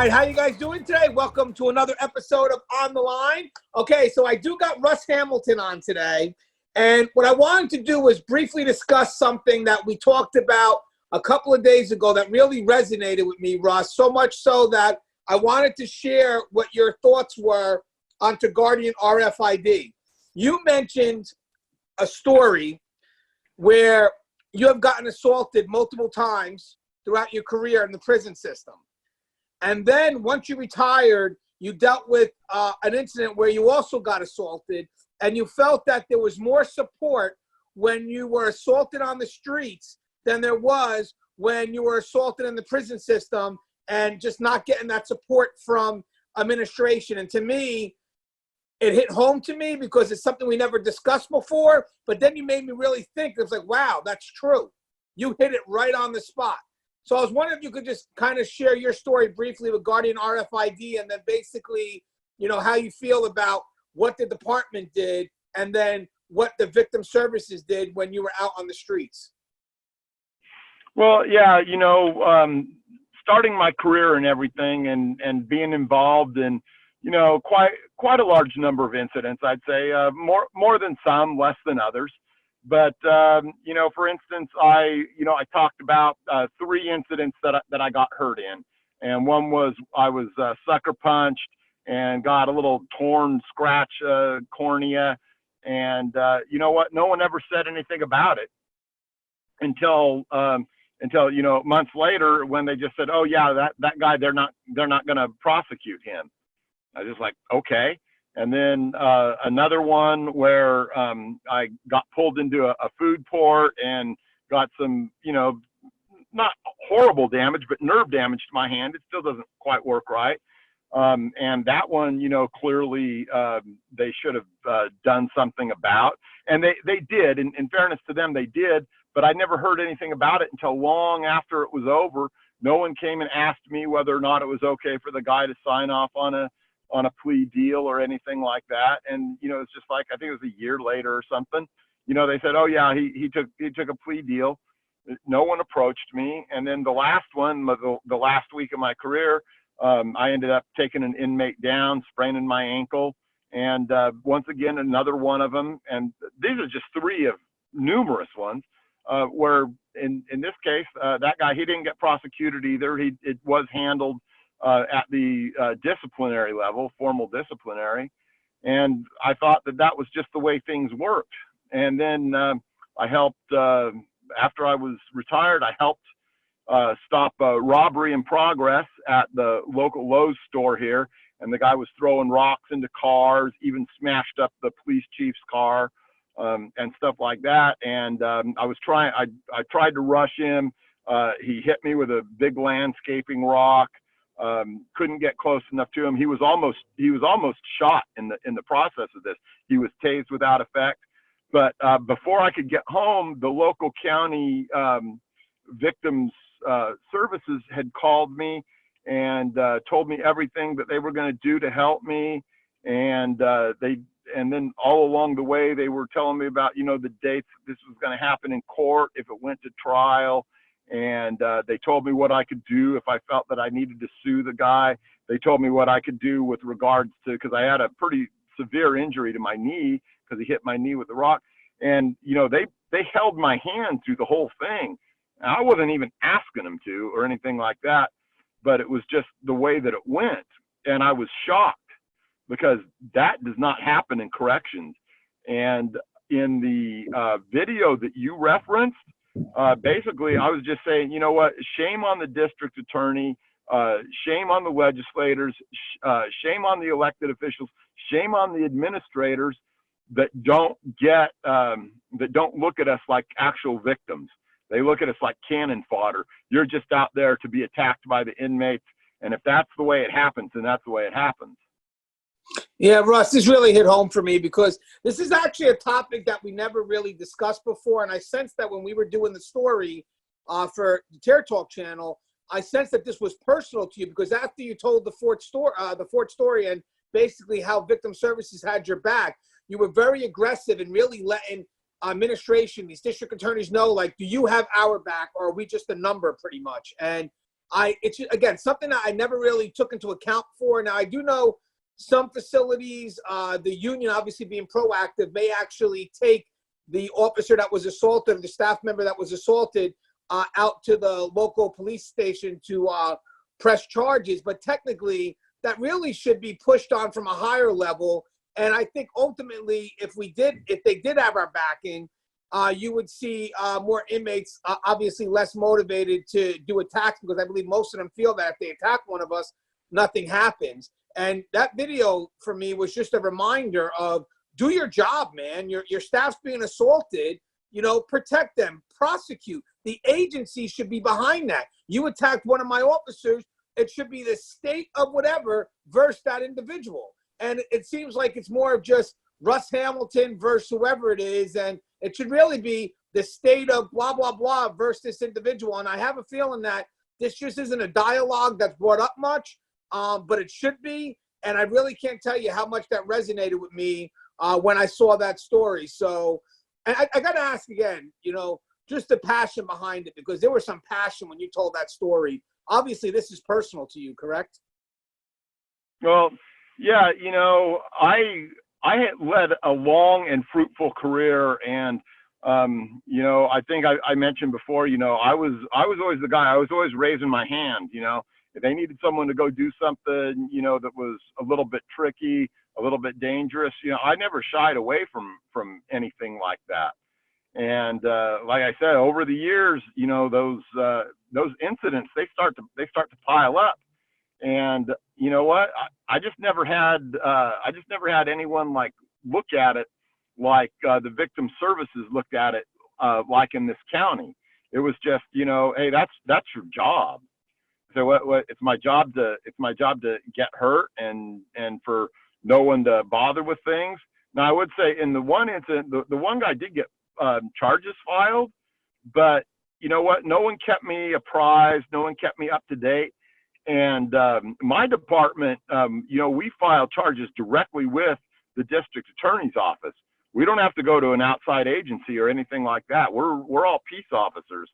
right, how you guys doing today? Welcome to another episode of On the Line. Okay, so I do got Russ Hamilton on today, and what I wanted to do was briefly discuss something that we talked about a couple of days ago that really resonated with me, Russ, so much so that I wanted to share what your thoughts were on Guardian RFID. You mentioned a story where you have gotten assaulted multiple times throughout your career in the prison system. And then once you retired, you dealt with an incident where you also got assaulted, and you felt that there was more support when you were assaulted on the streets than there was when you were assaulted in the prison system and just not getting that support from administration. And to me, it hit home to me because it's something we never discussed before, but then you made me really think. It was like, wow, that's true. You hit it right on the spot. So I was wondering if you could just kind of share your story briefly with Guardian RFID, and then basically, you know, how you feel about what the department did and then what the victim services did when you were out on the streets. Well, yeah, you know, starting my career and everything and being involved in, you know, quite a large number of incidents, I'd say, more than some, less than others. But, you know, for instance, I talked about 3 incidents that I got hurt in. And one was I was sucker punched and got a little torn scratch cornea. And you know what? No one ever said anything about it until, you know, months later when they just said, oh, yeah, that guy, they're not going to prosecute him. I was just like, okay. And then another one where I got pulled into a food port and got some, you know, not horrible damage, but nerve damage to my hand. It still doesn't quite work right. And that one, you know, clearly they should have done something about. And they did. In fairness to them, they did. But I never heard anything about it until long after it was over. No one came and asked me whether or not it was okay for the guy to sign off on a plea deal or anything like that. And, you know, it's just like, I think it was a year later or something, you know, they said, oh yeah, he took a plea deal. No one approached me. And then the last one, the last week of my career, I ended up taking an inmate down, spraining my ankle. And once again, another one of them. And these are just 3 of numerous ones where in this case, that guy, he didn't get prosecuted either. It was handled at the disciplinary level, formal disciplinary. And I thought that was just the way things worked. And then I helped, after I was retired, I helped stop a robbery in progress at the local Lowe's store here. And the guy was throwing rocks into cars, even smashed up the police chief's car and stuff like that. And I tried to rush him. He hit me with a big landscaping rock. Couldn't get close enough to him. He was almost shot in the process of this. He was tased without effect. But before I could get home, the local county victims services had called me and told me everything that they were going to do to help me. And then all along the way, they were telling me about, you know, the dates this was going to happen in court if it went to trial. And they told me what I could do if I felt that I needed to sue the guy. They told me what I could do with regards to, because I had a pretty severe injury to my knee because he hit my knee with the rock. And, you know, they held my hand through the whole thing. And I wasn't even asking them to or anything like that, but it was just the way that it went. And I was shocked because that does not happen in corrections. And in the video that you referenced, basically, I was just saying, you know what, shame on the district attorney, shame on the legislators, shame on the elected officials, shame on the administrators that don't look at us like actual victims. They look at us like cannon fodder. You're just out there to be attacked by the inmates. And if that's the way it happens, then that's the way it happens. Yeah, Russ, this really hit home for me because this is actually a topic that we never really discussed before. And I sensed that when we were doing the story for the Terror Talk channel, I sensed that this was personal to you because after you told the Fort story and basically how victim services had your back, you were very aggressive in really letting administration, these district attorneys know, like, do you have our back or are we just a number pretty much? And it's again something that I never really took into account for. Now I do know some facilities, the union obviously being proactive, may actually take the officer that was assaulted, or the staff member that was assaulted, out to the local police station to press charges. But technically, that really should be pushed on from a higher level. And I think ultimately, if they did have our backing, you would see more inmates, obviously less motivated to do attacks, because I believe most of them feel that if they attack one of us, nothing happens. And that video for me was just a reminder of, do your job, man. Your staff's being assaulted, protect them, prosecute. The agency should be behind that. You attacked one of my officers, it should be the state of whatever versus that individual. And it seems like it's more of just Russ Hamilton versus whoever it is. And it should really be the state of blah, blah, blah versus this individual. And I have a feeling that this just isn't a dialogue that's brought up much, but it should be. And I really can't tell you how much that resonated with me when I saw that story. So, and I got to ask again, just the passion behind it, because there was some passion when you told that story. Obviously, this is personal to you, correct? Well, yeah, I had led a long and fruitful career, and I think I mentioned before, I was always the guy. I was always raising my hand. If they needed someone to go do something, that was a little bit tricky, a little bit dangerous, I never shied away from anything like that. And like I said, over the years, those incidents, they start to pile up. And you know what? I just never had anyone like look at it like the victim services looked at it like in this county. It was just, hey, that's your job. So what it's my job to get hurt and for no one to bother with things. Now I would say in the one incident, the one guy did get charges filed, but you know what? No one kept me apprised. No one kept me up to date. And my department, we file charges directly with the district attorney's office. We don't have to go to an outside agency or anything like that. We're all peace officers,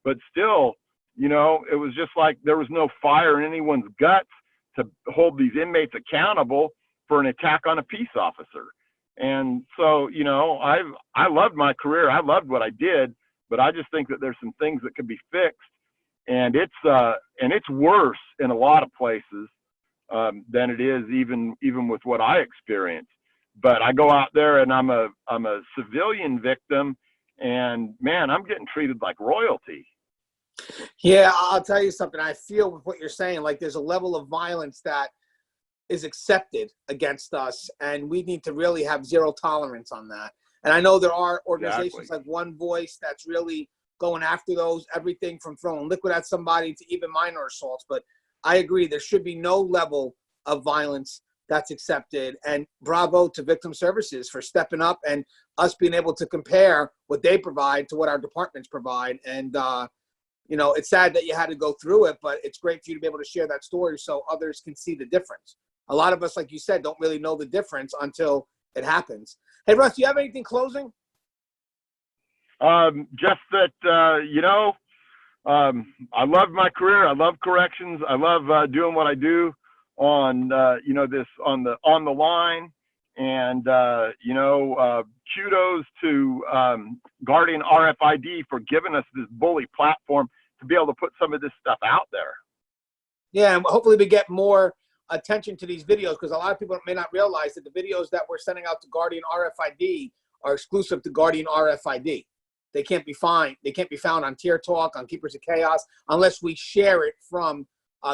but still, it was just like there was no fire in anyone's guts to hold these inmates accountable for an attack on a peace officer. And so, I loved my career. I loved what I did, but I just think that there's some things that could be fixed. And it's worse in a lot of places than it is even with what I experienced. But I go out there and I'm a civilian victim, and man, I'm getting treated like royalty. Yeah, I'll tell you something. I feel with what you're saying, like there's a level of violence that is accepted against us, and we need to really have zero tolerance on that. And I know there are organizations like One Voice that's really going after those, everything from throwing liquid at somebody to even minor assaults. But I agree, there should be no level of violence that's accepted. And bravo to Victim Services for stepping up and us being able to compare what they provide to what our departments provide. And, it's sad that you had to go through it, but it's great for you to be able to share that story so others can see the difference. A lot of us, like you said, don't really know the difference until it happens. Hey, Russ, do you have anything closing? Just that, I love my career. I love corrections. I love doing what I do on, this on the line. And, kudos to Guardian RFID for giving us this bully platform to be able to put some of this stuff out there. Yeah, and hopefully we get more attention to these videos, because a lot of people may not realize that the videos that we're sending out to Guardian RFID are exclusive to Guardian RFID. They can't be found on Tier Talk, on Keepers of Chaos, unless we share it from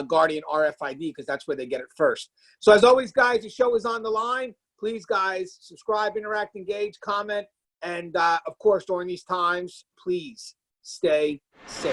Guardian RFID, because that's where they get it first. So as always, guys, the show is on the line. Please, guys, subscribe, interact, engage, comment, and of course, during these times, please stay safe.